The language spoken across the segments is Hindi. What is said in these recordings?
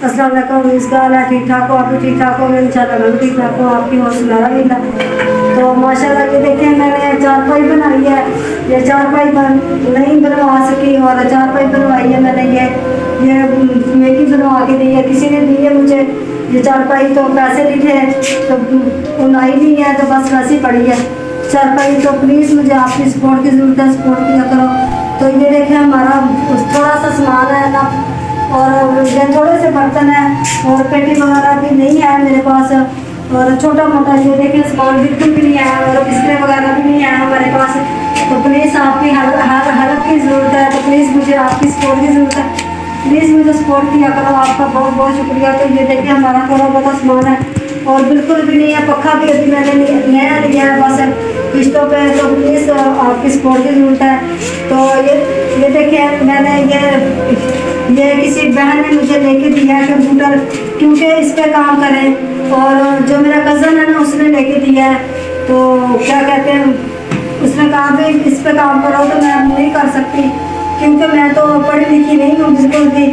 अस्सलाम वालेकुम। इसका हाल है, ठीक ठाक हो? आप भी ठीक ठाक हो? इंशाल्लाह मैं भी ठीक ठाक हूँ। आपकी हौसला मिला तो माशाल्लाह। ये देखें, मैंने चारपाई बनाई है। ये चारपाई नहीं बनवा सकी और चारपाई बनवाई है मैंने। ये मेकी बनवा के दी है, किसी ने दी है मुझे ये चारपाई। तो पैसे नहीं थे तो बुनाई नहीं है, तो बस वैसी पड़ी है चारपाई। तो प्लीज़ मुझे आपकी सपोर्ट की ज़रूरत है, सपोर्ट किया करो। तो ये देखें, हमारा थोड़ा सा सामान है ना, और ये थोड़े से बर्तन है और पेटी वगैरह भी नहीं है मेरे पास। और छोटा मोटा ये देखिए सामान बिल्कुल भी नहीं है, और बिस्तर वगैरह भी नहीं है हमारे पास। तो प्लीज़ आपकी हेल्प की ज़रूरत है। तो प्लीज़ मुझे आपकी सपोर्ट की ज़रूरत है। प्लीज़ मुझे सपोर्ट किया करो, आपका बहुत बहुत शुक्रिया। तो ये देखिए, हमारा थोड़ा बहुत सामान है और बिल्कुल भी नहीं है। पक्का भी अभी मैंने नया लिया है बस किस्तों पे। तो प्लीज़ आपकी सपोर्ट की ज़रूरत है। तो ये देखिए, मैंने ये किसी बहन ने मुझे लेके दिया है कंप्यूटर, क्योंकि इस पे काम करें। और जो मेरा कज़न है ना, उसने लेके दिया है। तो क्या कहते हैं, उसने कहा भी इस पे काम करो। तो मैं नहीं कर सकती, क्योंकि मैं तो पढ़ी लिखी नहीं हूँ बिल्कुल भी।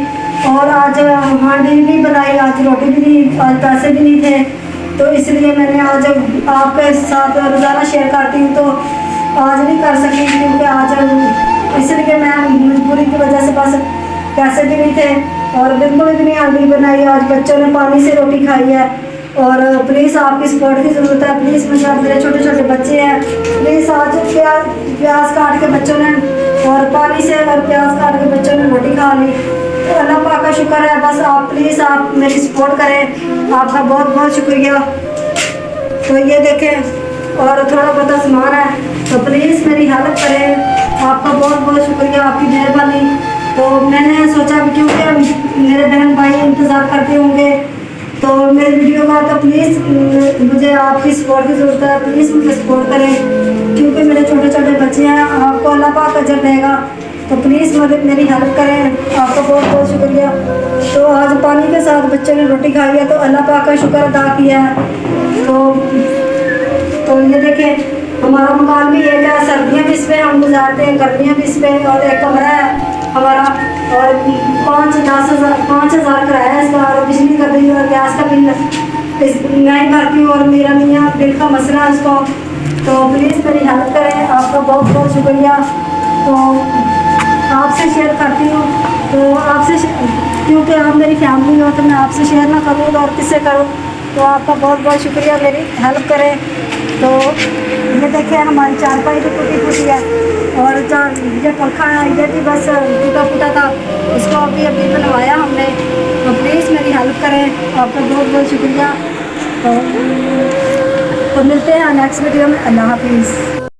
और आज हांडी नहीं बनाई, आज रोटी भी नहीं, आज पैसे भी नहीं थे। तो इसलिए मैंने आज आपके साथ रोज़ाना शेयर करती हूँ। तो आज नहीं कर सकी, क्योंकि आज इसलिए मैं मजबूरी की वजह से बस पैसे भी नहीं थे और बिल्कुल भी नहीं हांडी बनाई। आज बच्चों ने पानी से रोटी खाई है। और प्लीज़ आपकी सपोर्ट की ज़रूरत है। प्लीज़ मुझे, मेरे छोटे छोटे बच्चे हैं, प्लीज़ आज प्याज काट के बच्चों ने, और पानी से और प्याज काट के बच्चों ने रोटी खा ली। तो अल्लाह पाक का शुक्र है। बस आप प्लीज़ आप मेरी सपोर्ट करें, आपका बहुत बहुत शुक्रिया। तो ये देखें, और थोड़ा बहुत सामान है, तो प्लीज़ मेरी हेल्प करें। आपका बहुत बहुत शुक्रिया, आपकी मेहरबानी। तो मैंने सोचा कि क्योंकि मेरे बहन भाई इंतज़ार करते होंगे तो मेरी वीडियो का, तो प्लीज़ मुझे आपकी सपोर्ट की ज़रूरत है। प्लीज़ मुझे सपोर्ट करें, क्योंकि मेरे छोटे छोटे बच्चे हैं। आपको अल्लाह पाक अजर देगा। तो प्लीज़ मेरी हेल्प करें, आपका बहुत बहुत शुक्रिया। तो आज पानी के साथ बच्चों ने रोटी खाई है, तो अल्लाह पाक का शुक्र अदा किया है। तो ये देखें, हमारा मकान भी एक है, सर्दियाँ भी इस पर हम गुजारते हैं, गर्मियाँ भी इस पर। और एक कमरा है हमारा, और 5,000 किराया है इसका, और बिजली का बिल और गैस का बिल मैं ही भरती हूँ। और मेरा मियाँ बिल का मसला है उसको। तो प्लीज़ मेरी हेल्प करें, आपका बहुत बहुत शुक्रिया। तो आपसे शेयर करती हूँ, तो आपसे क्योंकि आप मेरी फैमिली हो, तो मैं आपसे शेयर ना करूँ तो और किससे करूँ। तो आपका बहुत बहुत शुक्रिया, मेरी हेल्प करें। तो ये देखिए, हमारी चारपाई भी टूटी फूटी है, और ये पंखा है ये भी बस टूटा फूटा था, उसको अभी बनवाया हमने। तो प्लीज़ मेरी हेल्प करें, आपका बहुत बहुत शुक्रिया। तो मिलते हैं नेक्स्ट वीडियो में। अल्लाह हाफिज़।